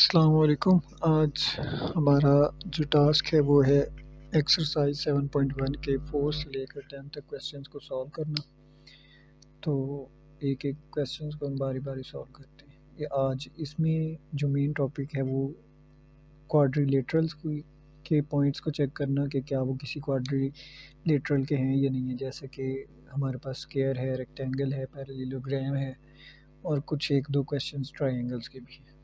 अस्सलाम वालेकुम। आज हमारा जो टास्क है वो है एक्सरसाइज 7.1 के 4 से लेकर 10 तक क्वेश्चंस को सॉल्व करना। तो एक एक क्वेश्चंस को हम बारी बारी सॉल्व करते हैं। ये आज इसमें जो मेन टॉपिक है वो क्वाड्रिलेटरल्स के पॉइंट्स को चेक करना कि क्या वो किसी क्वाड्रिलेटरल के हैं या नहीं है। जैसे कि हमारे पास स्क्वायर है, रेक्टेंगल है, पैरेललोग्राम है और कुछ एक दो क्वेश्चंस ट्रायंगल्स के भी हैं।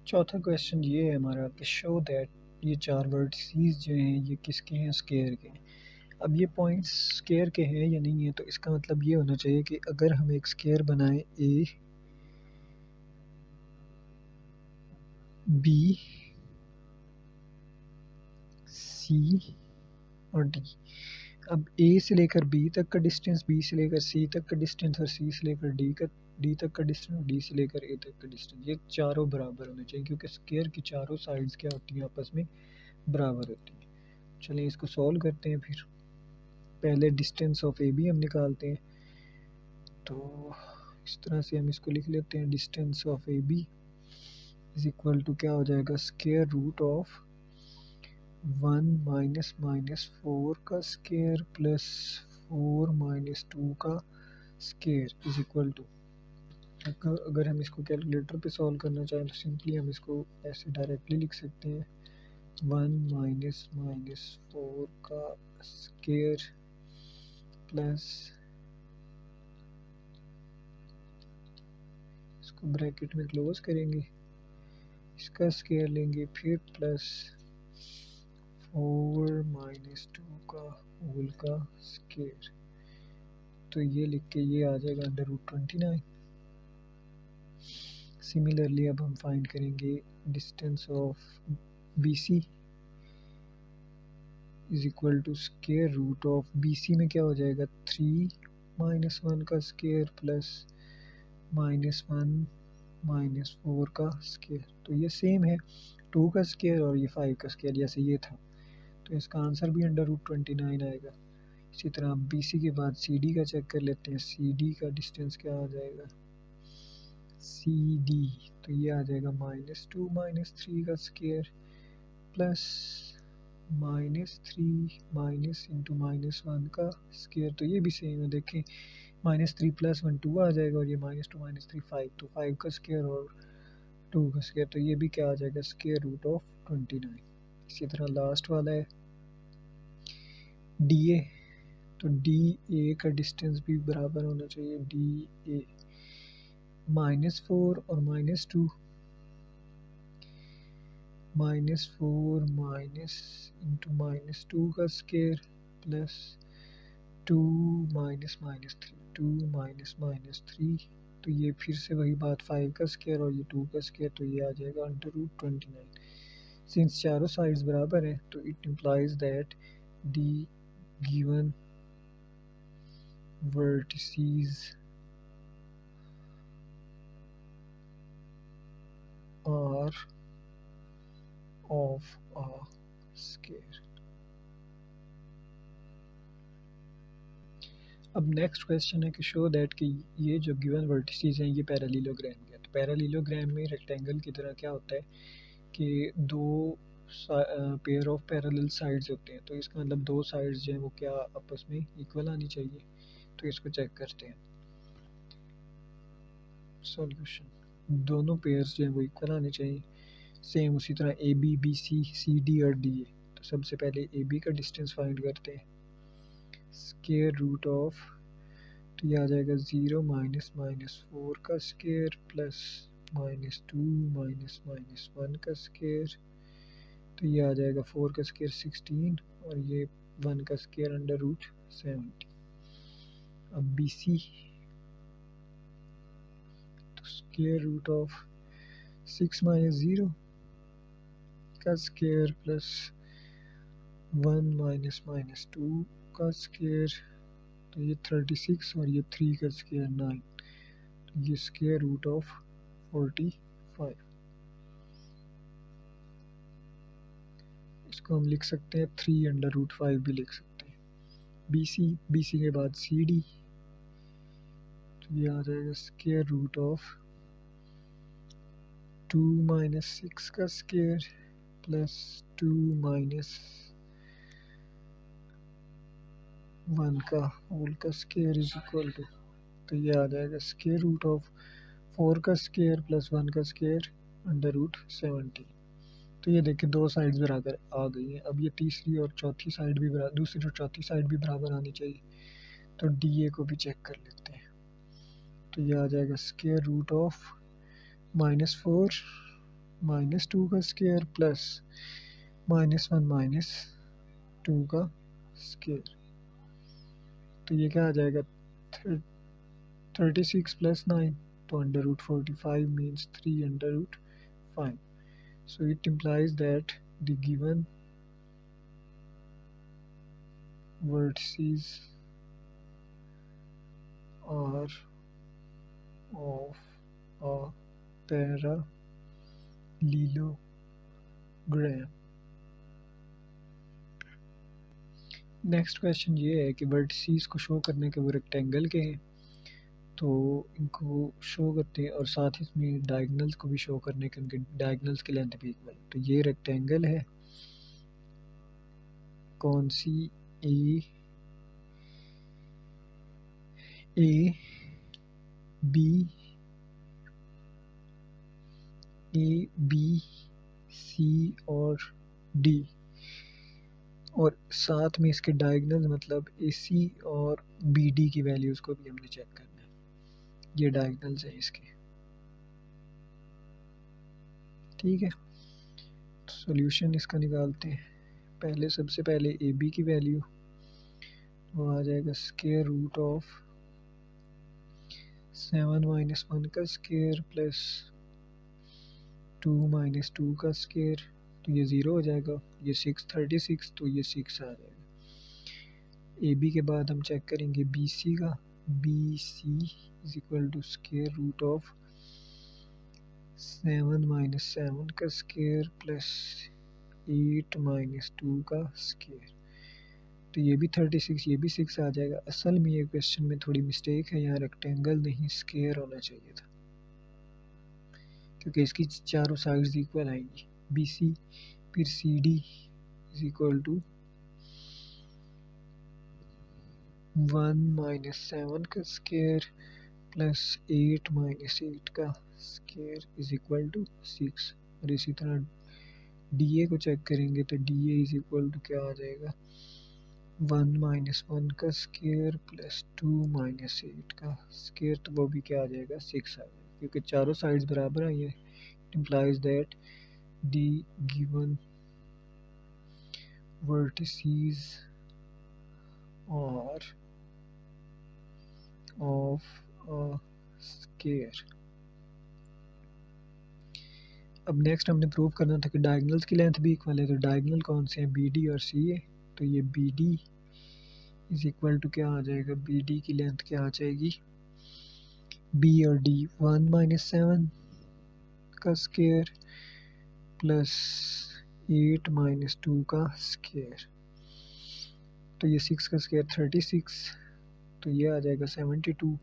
चौथा क्वेश्चन ये है हमारा कि शो दैट ये चार वर्टिसेस जो हैं ये किसके हैं, स्क्वायर के हैं। अब ये पॉइंट्स स्क्वायर के हैं या नहीं है, तो इसका मतलब ये होना चाहिए कि अगर हम एक स्क्वायर बनाएं ए बी सी और डी। अब ए से लेकर बी तक का डिस्टेंस, बी से लेकर सी तक का डिस्टेंस और सी से लेकर डी तक का डिस्टेंस, डी से लेकर ए तक का डिस्टेंस, ये चारों बराबर होने चाहिए क्योंकि स्क्वायर की चारों साइड्स क्या होती हैं, आपस में बराबर होती हैं। चलिए इसको सॉल्व करते हैं। फिर पहले डिस्टेंस ऑफ ए बी हम निकालते हैं, तो इस तरह से हम इसको लिख लेते हैं। Distance of A B is equal to क्या हो जाएगा, square root of 1 minus minus 4 का स्क्वायर प्लस 4 माइनस 2 का स्क्वायर इज इक्वल टू। अगर हम इसको कैलकुलेटर पे सॉल्व करना चाहें तो सिंपली हम इसको ऐसे डायरेक्टली लिख सकते हैं, 1 माइनस माइनस 4 का स्क्वायर प्लस, इसको ब्रैकेट में क्लोज करेंगे, इसका स्क्वायर लेंगे, फिर प्लस 4 माइनस 2 का होल का स्क्वायर, तो ये लिख के ये आ जाएगा अंडर रूट 29। सिमिलरली अब हम फाइंड करेंगे distance of B C is equal to square root of B C में क्या हो जाएगा, 3 माइनस 1 का स्क्वायर प्लस माइनस 1 माइनस 4 का स्क्वायर, तो ये सेम है 2 का स्क्वायर और ये 5 का स्क्वायर जैसे ये था, तो इसका आंसर भी अंडर रूट 29 आएगा। इसी तरह आप बी सी के बाद सी डी का चेक कर लेते हैं। सी डी का डिस्टेंस क्या आ जाएगा, सी डी, तो ये आ जाएगा माइनस 2 माइनस 3 का square plus minus 3 minus into minus 1 का स्क्वायर, तो ये भी सेम है। देखें माइनस 3 प्लस 1 2 आ जाएगा और ये माइनस 2 माइनस 3 5, तो 5 का स्क्वायर और 2 का स्क्वायर, तो ये भी क्या आ जाएगा, स्क्वायर रूट ऑफ 29। इसी तरह लास्ट वाला है डी ए, तो डी ए का डिस्टेंस भी बराबर होना चाहिए। डी ए माइनस 4 और minus 2, minus 4 minus into minus 2 का square plus 2 minus minus 3, 2 minus minus 3, तो ये फिर से वही बात, 5 का स्क्वायर और ये 2 का स्क्वायर, तो ये आ जाएगा अंडर रूट 29। सिंस चारों साइड्स बराबर है तो it implies that the given vertices are of a square। अब नेक्स्ट क्वेश्चन है कि शो दैट कि ये जो गिवन वर्टिसेस हैं ये पैरेललोग्राम के हैं। तो पैरेललोग्राम में रेक्टेंगल की तरह क्या होता है कि दो पेयर ऑफ पैरेलल साइड्स होते हैं, तो इसका मतलब दो साइड्स जो हैं वो क्या आपस में इक्वल आनी चाहिए। तो इसको चेक करते हैं। सॉल्यूशन, दोनों पेयर्स जो हैं वो इक्वल आने चाहिए। सेम उसी तरह A B B C C D और डी ए, तो सबसे पहले ए बी का डिस्टेंस फाइंड करते हैं। स्क्वायर रूट ऑफ, तो ये आ जाएगा 0 माइनस माइनस 4 का square plus minus 2 minus minus 1 का स्क्वायर, तो ये आ जाएगा 4 का स्क्वायर 16 और ये 1 का स्क्वायर अंडर रूट 70। अब बी सी, तो स्क्वायर रूट ऑफ 6 माइनस 0 का स्क्वायर प्लस 1 माइनस माइनस 2 का स्क्वायर, तो ये 36 और ये 3 का स्क्वायर 9, तो ये स्क्वायर रूट ऑफ 45। इसको हम लिख सकते हैं 3 अंडर रूट 5 भी लिख सकते हैं। बी सी के बाद सी डी, तो ये आ जाएगा square root of two minus six का square plus two minus one का होल का स्क्वायर इज इक्वल टू, तो ये आ जाएगा स्क्वायर रूट ऑफ 4 का स्क्वायर प्लस 1 का स्क्वायर अंडर रूट 70। तो ये देखिए दो साइड्स बराबर आ गई हैं। अब ये तीसरी और चौथी साइड भी दूसरी और चौथी साइड भी बराबर आनी चाहिए। तो डी ए को भी चेक कर लेते हैं। तो ये आ जाएगा स्क्वायर रूट ऑफ -4 -2 का स्क्वायर प्लस -1 -2 का स्क्वायर। तो ये क्या आ जाएगा 36 प्लस 9, तो under root 45 means 3 under root 5. So it implies that the given vertices are of a parallelogram. Next question ये है कि वर्टिसेस को शो करने के वो रेक्टेंगल के हैं, तो इनको शो करते हैं और साथ ही इसमें डायगनल्स को भी शो करने के उनके डायगनल्स की लेंथ भी इक्वल। तो ये रेक्टेंगल है कौन सी ए बी सी और डी, और साथ में इसके डायगनल मतलब ए सी और बी डी की वैल्यूज़ को भी हमने चेक करना है। ये डायगनल्स हैं इसके, ठीक है। सॉल्यूशन इसका निकालते हैं। पहले सबसे पहले ए बी की वैल्यू वो आ जाएगा स्क्वायर रूट ऑफ 7 माइनस 1 का स्क्वायर प्लस 2 माइनस 2 का स्क्वायर, तो ये 0 हो जाएगा। ये 36, तो ये 6 आ जाएगा। ए बी के बाद हम चेक करेंगे बी सी का। B C is equal to square root of 7 minus 7 का स्क्वायर प्लस 8 माइनस 2 का स्क्वायर, तो ये भी 36, ये भी 6 आ जाएगा। असल में ये क्वेश्चन में थोड़ी मिस्टेक है, यहाँ रेक्टेंगल नहीं स्क्वायर होना चाहिए था, क्योंकि इसकी चारों साइड्स इक्वल आएंगी। बी सी फिर C D is equal to 1 minus 7 का स्क्वायर प्लस 8 माइनस 8 का स्क्वायर इज इक्वल टू 6। और इसी तरह डी ए को चेक करेंगे तो D A is equal to क्या आ जाएगा 1 माइनस 1 का स्क्वायर प्लस 2 माइनस 8 का स्क्वायर, तो वो भी क्या आ जाएगा 6 आ जाएगा, क्योंकि चारों साइड्स बराबर आई है। It implies that the given vertices are of a square। अब नेक्स्ट हमने प्रूव करना था कि डायगनल्स की लेंथ भी इक्वल है। तो डायगनल कौन से हैं, बी डी और सी है। तो ये B D is equal to क्या आ जाएगा, बी डी की लेंथ क्या आ जाएगी, बी और डी 1 माइनस 7 का स्क्वायर प्लस 8 माइनस 2 का स्क्वायर, तो ये 6 का स्क्वायर 36, तो ये आ जाएगा 72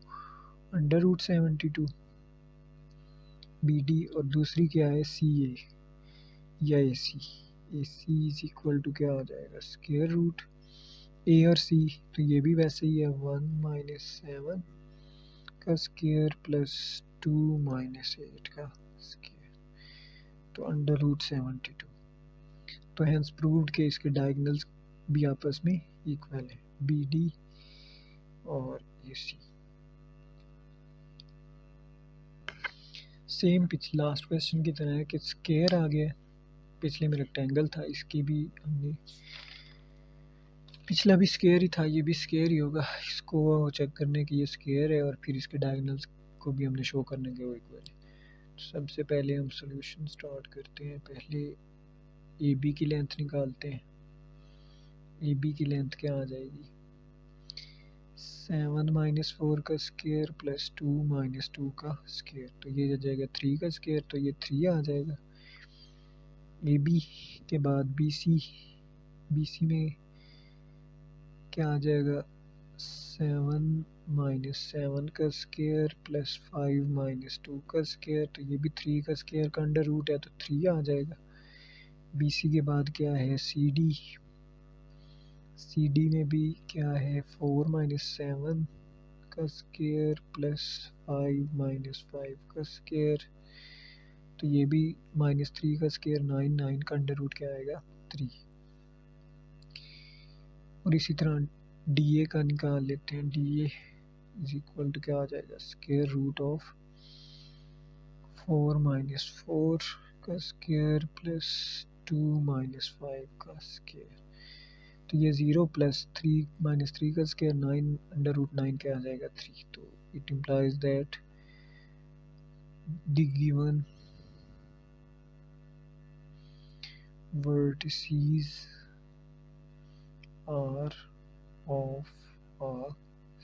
अंडर रूट 72 बी डी। और दूसरी क्या है सी ए या ए सी इज इक्वल टू क्या आ जाएगा स्क्वायर रूट ए और सी, तो ये भी वैसे ही है 1 माइनस 7 का स्क्वायर प्लस 2 माइनस 8 का स्क्वायर, तो अंडर रूट 72। तो हेंस प्रूव्ड के इसके डायगनल्स भी आपस में इक्वल है, बी डी और ए सी। सेम पिछले लास्ट क्वेश्चन की तरह है कि स्क्वायर आ गया। पिछले में रेक्टेंगल था, इसकी भी हमने, पिछला भी स्क्वायर ही था, ये भी स्क्वायर ही होगा। इसको चेक करने की ये स्क्वायर है और फिर इसके डायगनल्स को भी हमने शो करने के वो इक्वल है। तो सबसे पहले हम सॉल्यूशन स्टार्ट करते हैं। पहले ए बी की लेंथ निकालते हैं। ए बी की लेंथ क्या आ जाएगी 7 माइनस 4 का स्क्वायर प्लस 2 माइनस 2 का स्क्वायर, तो ये आ जाएगा 3 का स्क्वायर, तो ये 3 आ जाएगा। ए बी के बाद बी सी में क्या आ जाएगा 7 -7 का स्क्वायर प्लस 5 - 2 का स्क्वायर, तो ये भी 3 का स्क्वायर का अंडर रूट है तो 3 आ जाएगा। BC के बाद क्या है CD, CD में भी क्या है 4 - 7 का स्क्वायर प्लस 5 - 5 का स्क्वायर, तो ये भी -3 का स्क्वायर 9, 9 का अंडर रूट क्या आएगा 3। और इसी तरह DA का निकाल लेते हैं। DA इज इक्वल टू क्या आ जाएगा स्क्वायर रूट ऑफ 4 - 4 का स्क्वायर प्लस 2 - 5 का स्क्वायर, तो ये 0 प्लस 3 - 3 का स्क्वायर 9 अंडर रूट 9 क्या आ जाएगा 3। तो it implies that the given vertices are of a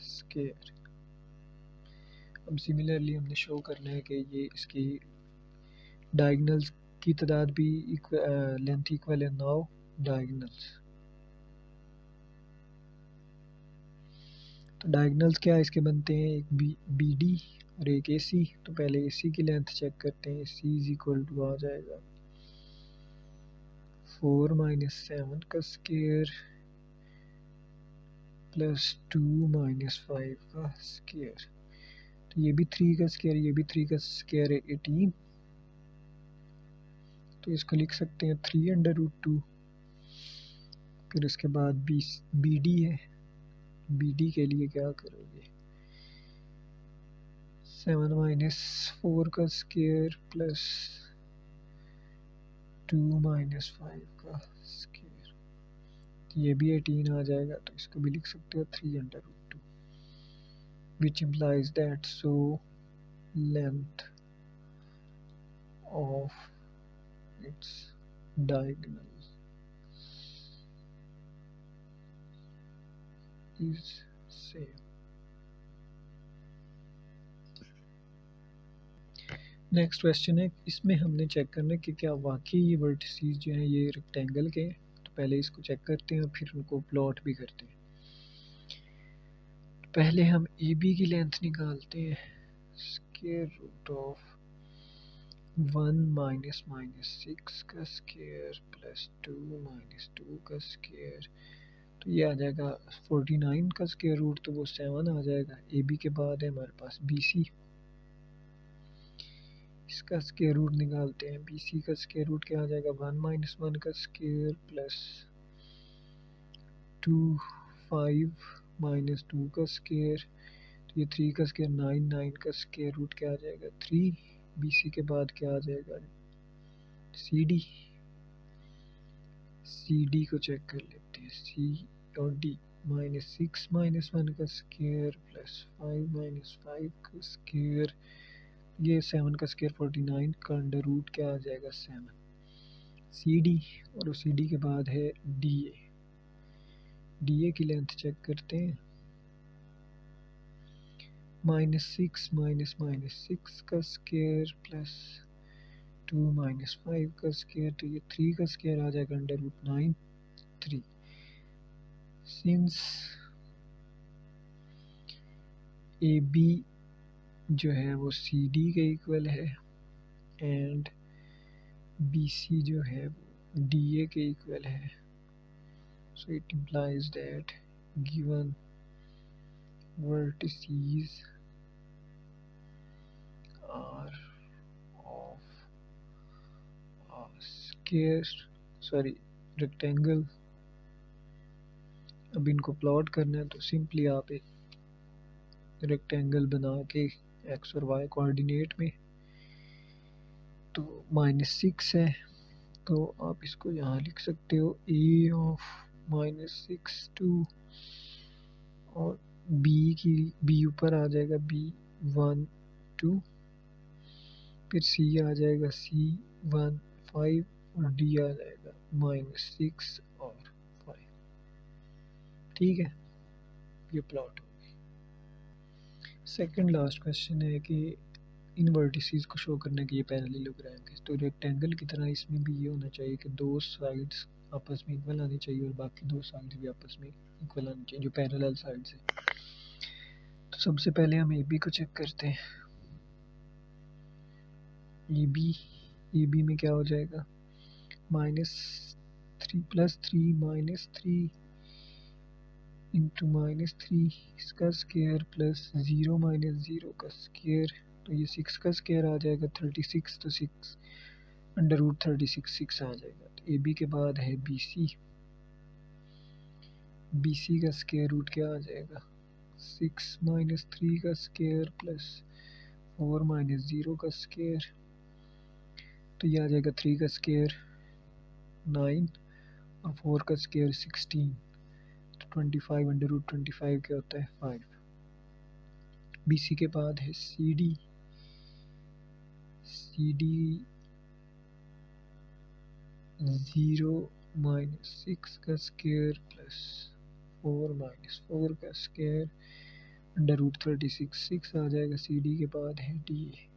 square। अब सिमिलरली हमने शो करना है कि ये इसकी डायगोनल्स की तादाद भी लेंथ इक्वल है। नाउ डायगोनल्स, तो डायगोनल्स क्या इसके बनते हैं, एक BD और एक AC। तो पहले AC की लेंथ चेक करते हैं। AC इज इक्वल टू आ जाएगा 4 - 7 का स्क्वायर प्लस 2 - 5 का स्क्वायर, तो ये भी 3 का स्क्वायर, ये भी 3 का स्क्वायर है 18, तो इसको लिख सकते हैं 3 अंडर रूट 2। फिर उसके बाद BD है, BD के लिए क्या करोगे 7 - 4 का स्क्वायर प्लस 2 - 5 का स्क्वायर, ये भी 18 आ जाएगा, तो इसको भी लिख सकते हो 3 under root 2, which implies that so length of its diagonal is same। Next question है, इसमें हमने चेक करना है कि क्या वाकई ये वर्टिसेस जो हैं ये रेक्टेंगल के हैं। तो पहले इसको चेक करते हैं और फिर उनको प्लॉट भी करते हैं। पहले हम AB की लेंथ निकालते हैं, स्क्वायर रूट ऑफ 1 - -6 का स्क्वायर प्लस 2 - 2 का स्क्वायर, तो ये आ जाएगा 49 का स्क्वायर रूट, तो वो 7 आ जाएगा। AB के बाद है हमारे पास BC, इसका स्क्वायर रूट निकालते हैं। BC का स्क्वायर रूट क्या आ जाएगा 1 - 1 का स्क्वायर प्लस 2 5 - 2 का स्क्वायर, तो ये 3 का स्क्वायर 9, 9 का स्क्वायर रूट क्या आ जाएगा 3। BC के बाद क्या आ जाएगा CD, CD को चेक कर लेते हैं। C और D -6 - 1 का स्क्वायर प्लस 5 - 5 का स्क्वायर, ये 7 का स्क्वायर 49 का अंडर रूट क्या आ जाएगा 7। CD और CD के बाद है DA, DA की लेंथ चेक करते हैं। -6 - -6 का स्क्वायर प्लस 2 - 5 का स्क्वायर, तो ये 3 का स्क्वायर आ जाएगा अंडर रूट 9 3। सिंस AB जो है वो CD के इक्वल है एंड BC जो है वो DA के इक्वल है, so it implies that given vertices are of a rectangle। अब इनको प्लॉट करना है तो सिंपली आप एक रेक्टेंगल बना के x और y कोऑर्डिनेट में, तो -6 है तो आप इसको यहाँ लिख सकते हो A ऑफ -6 2, और B ऊपर आ जाएगा B1 2, फिर C आ जाएगा C1 5 और D आ जाएगा -6 और 5। ठीक है, ये प्लॉट हो गई। सेकंड लास्ट क्वेश्चन है कि इन वर्टिसेस को शो करने के ये पैरेललोग्राम है, तो रेक्टेंगल की तरह इसमें भी ये होना चाहिए कि दो साइड्स आपस में इक्वल आनी चाहिए और बाकी दो साइड्स भी आपस में इक्वल आनी चाहिए जो पैरेलल साइड्स है। तो सबसे पहले हम ए बी को चेक करते हैं। ए बी में क्या हो जाएगा, -3 + 3 -3 इंटू -3 इसका स्क्वायर प्लस 0 - 0 का स्क्वायर, तो ये 6 का स्क्वायर आ जाएगा 36, तो 6 √36 6 आ जाएगा। तो ए बी के बाद है बी सी, बी सी का स्क्वायर रूट क्या आ जाएगा, 6 - 3 का स्क्वायर प्लस 4 - 0 का स्क्वायर, तो ये आ जाएगा 3 का स्क्वायर 9 और 4 का स्क्वायर 16, तो 25 √25 क्या होता है 5। बी सी के बाद है सी डी, सी डी 0 - 6 का स्क्वायर प्लस 4 - 4 का स्क्वायर √36 6 आ जाएगा। सी डी के बाद है D A,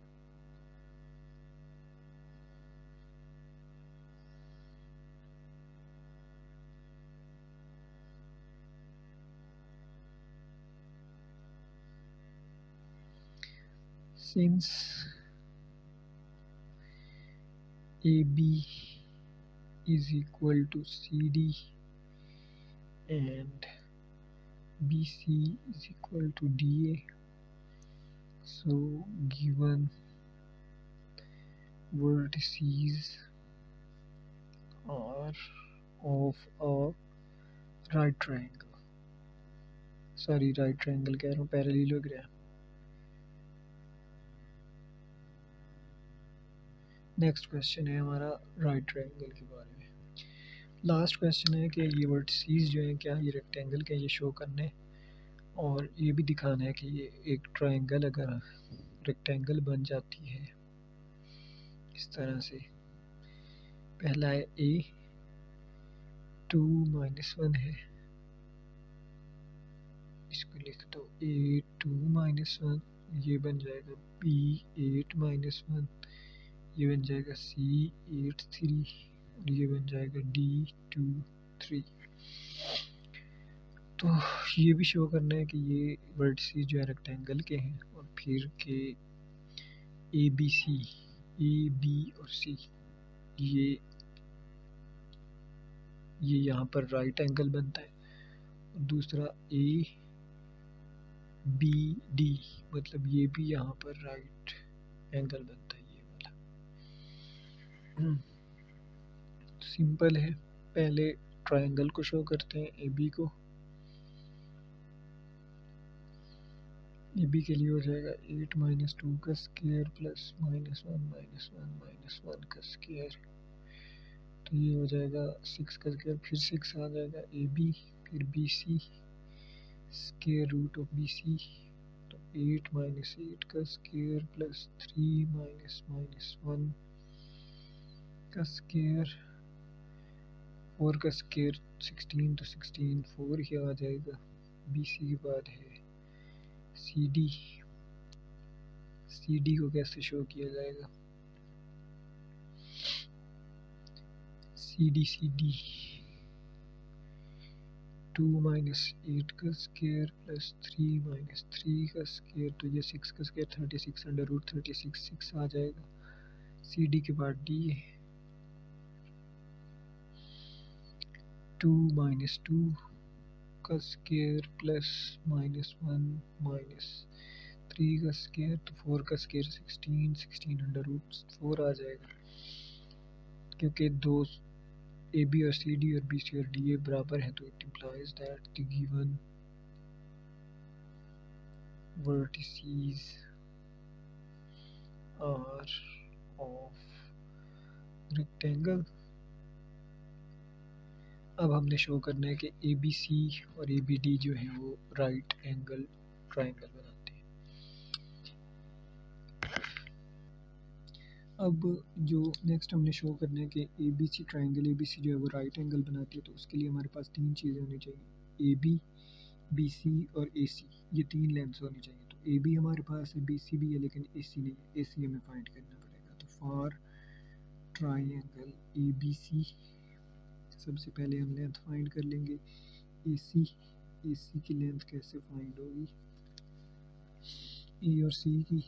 since AB is equal to CD and BC is equal to DA, so given vertices are of a right triangle, sorry right triangle कह रहा हूँ, parallelogram। नेक्स्ट क्वेश्चन है हमारा राइट ट्रायंगल के बारे में। लास्ट क्वेश्चन है कि ये वर्टिसेस जो हैं क्या ये रेक्टेंगल के ये शो करने, और ये भी दिखाना है कि ये एक ट्रायंगल अगर रेक्टेंगल बन जाती है इस तरह से। पहला है ए 2 - 1 है, इसको लिख दो ए 2 - 1, ये बन जाएगा बी 8 - 1, ये बन जाएगा सी 8 3 और ये बन जाएगा डी 2 3। तो ये भी शो करना है कि ये वर्टिसेस जो है रेक्टेंगल के हैं, और फिर के ए बी सी, ए बी और सी ये यहाँ पर राइट एंगल बनता है, और दूसरा ए बी डी मतलब ये भी यहाँ पर राइट एंगल बनता है ये वाला। सिंपल है, पहले ट्रायंगल को शो करते हैं ए बी को। ए बी के लिए हो जाएगा 8 - 2 का स्क्वायर प्लस -1 - 1 - 1 का स्क्वायर, तो ये हो जाएगा 6 का स्क्वायर, फिर 6 आ जाएगा ए बी, फिर B C square root of B C, तो 8 - 8 का स्क्वायर प्लस 3 - -1 का स्क्वायर, 4 का स्क्वायर 16, तो 16 4 ही आ जाएगा। बी सी के बाद है सी डी, सी डी को कैसे शो किया जाएगा, सी डी 2 - 8 का स्क्वायर प्लस 3 - 3 का स्क्वायर, तो ये 6 का स्क्वायर 36 √36 6 आ जाएगा। सी डी के बाद डी 2 - 2 का स्क्वायर प्लस -1 - 3 का स्क्वायर, तो 4 का स्क्वायर 16 16 √4 आ जाएगा। क्योंकि दो ए बी और सी डी और बी सी और डी ए बराबर है, तो it implies that the given vertices are of rectangle। अब हमने शो करना है कि ए बी सी और ए बी डी जो है वो राइट एंगल ट्रायंगल बनाते हैं। अब जो नेक्स्ट हमने शो करना है कि A B C triangle A B C जो है वो राइट एंगल बनाती है, तो उसके लिए हमारे पास 3 चीज़ें होनी चाहिए, ए बी, बी सी और ए सी, ये 3 लेंथ्स होनी चाहिए। तो ए बी हमारे पास है, बी सी भी है, लेकिन ए सी नहीं है, ए सी हमें फाइंड करना पड़ेगा। तो for triangle A B C सबसे पहले हम लेंथ फाइंड कर लेंगे ए सी की लेंथ कैसे फाइंड होगी, ए और सी की,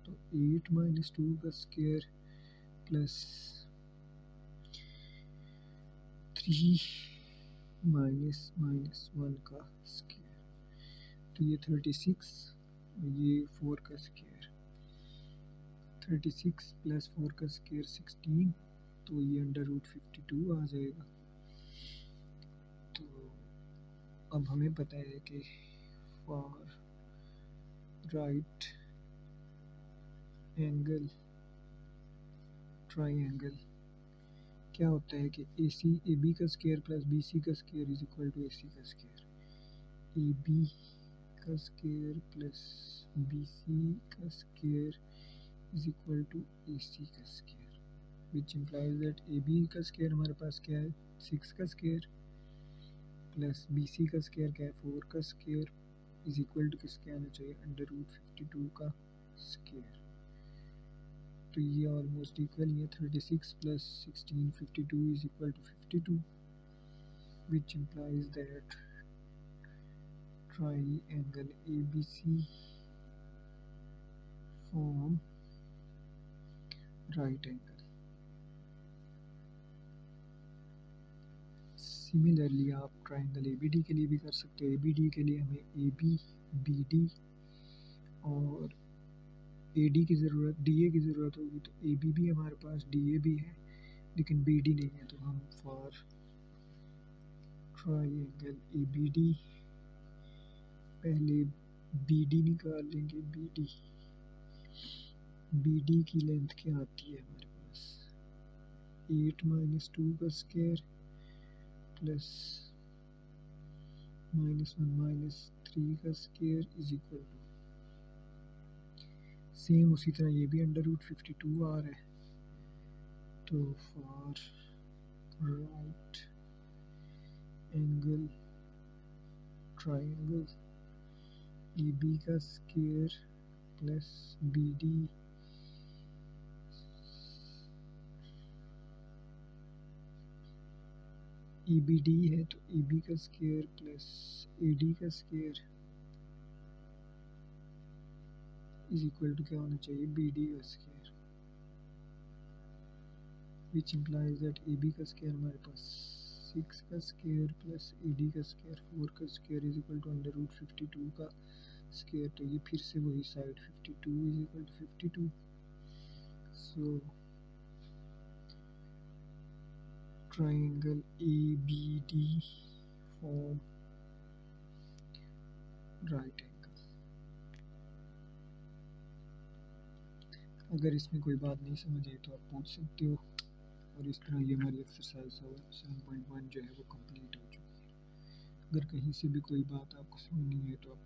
तो 8 माइनस 2 का स्क्वायर प्लस 3 माइनस माइनस 1 का स्क्वायर, तो ये 36, ये 4 का स्क्वायर, 36 प्लस 4 का स्क्वायर 16, तो ये अंडर रूट 52 आ जाएगा। तो अब हमें पता है कि फॉर राइट एंगल ट्राइंगल क्या होता है कि ए सी ए बी का स्क्वायर प्लस बी सी का square is equal to A C का स्क्वायर, ए बी का स्क्वायर प्लस बी सी का square is equal to A C का square, which implies that A B का square हमारे पास क्या है 6 का स्क्वायर प्लस बी सी का स्क्वायर क्या है 4 का स्क्वायर इज इक्वल टू किसके आना चाहिए अंडर रूट 52 का स्क्वायर। तो ये ऑलमोस्ट इक्वल ही है, 36 plus 16 52 is equal to 52, which implies that triangle ABC form right angle। Similarly आप ट्राइंगल ABD के लिए भी कर सकते हो। ABD के लिए हमें AB BD और AD की ज़रूरत DA की ज़रूरत होगी, तो AB भी हमारे पास DA भी है लेकिन BD नहीं है, तो हम फॉर ट्राइंगल ABD पहले BD निकाल लेंगे। BD की लेंथ क्या आती है हमारे पास 8 माइनस 2 का स्क्वायर प्लस माइनस 1 माइनस 3 का square is equal to, same उसी तरह ये भी अंडर रूट 52 आ रहा है। तो for right angle triangle A B का square plus B D A B D है, तो ए बी का स्क्वायर प्लस ए डी का स्क्वायर इज इक्वल टू क्या होना चाहिए बी डी का square, which implies that A B का स्क्वायर हमारे पास 6 का स्क्वायर प्लस ए डी का स्क्वायर 4 का square is equal to under root 52 का स्क्वायर। तो ये फिर से वही side 52 is equal to 52। So triangle A B D form right angle. अगर इसमें कोई बात नहीं समझ आई तो आप पूछ सकते हो, और इस तरह ये हमारी एक्सरसाइज 7.1 जो है वो कंप्लीट हो चुकी है। अगर कहीं से भी कोई बात आपको समझ नहीं है तो आप